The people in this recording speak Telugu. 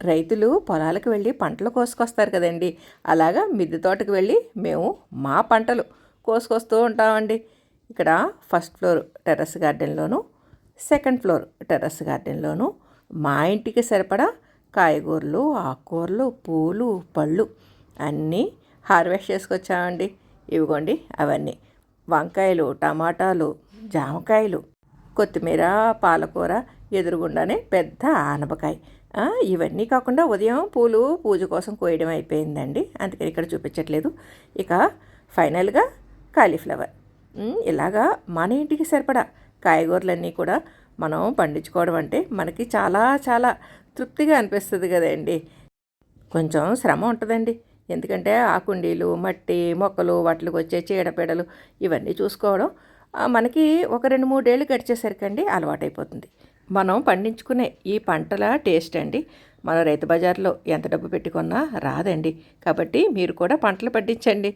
రైతులు పొలాలకు వెళ్ళి పంటలు కోసుకొస్తారు కదండి. అలాగా మిద్దె తోటకు వెళ్ళి మేము మా పంటలు కోసుకొస్తూ ఉంటామండి. ఇక్కడ ఫస్ట్ ఫ్లోర్ టెర్రస్ గార్డెన్లోను, సెకండ్ ఫ్లోర్ టెర్రస్ గార్డెన్లోను మా ఇంటికి సరిపడా కాయగూరలు, ఆకుకూరలు, పూలు, పళ్ళు అన్నీ హార్వెస్ట్ చేసుకొచ్చామండి. ఇవిగోండి అవన్నీ వంకాయలు, టమాటాలు, జామకాయలు, కొత్తిమీర, పాలకూర, ఎదురుగుండానే పెద్ద ఆనపకాయ. ఇవన్నీ కాకుండా ఉదయం పూలు పూజ కోసం కోయడం అయిపోయిందండి, అందుకని ఇక్కడ చూపించట్లేదు. ఇక ఫైనల్గా కాలీఫ్లవర్. ఇలాగా మన ఇంటికి సరిపడా కాయగూరలన్నీ కూడా మనం పండించుకోవడం అంటే మనకి చాలా చాలా తృప్తిగా అనిపిస్తుంది కదండి. కొంచెం శ్రమ ఉంటుందండి, ఎందుకంటే ఆ కుండీలు, మట్టి, మొక్కలు, వాటికి వచ్చే చీడపీడలు ఇవన్నీ చూసుకోవడం మనకి ఒక 2-3 ఏళ్ళు గడిచేసరికండి అలవాటైపోతుంది. మనం పండించుకునే ఈ పంటల టేస్ట్ అండి మనం రైతు బజార్లో ఎంత డబ్బు పెట్టుకున్నా రాదండి. కాబట్టి మీరు కూడా పంటలు పండించండి.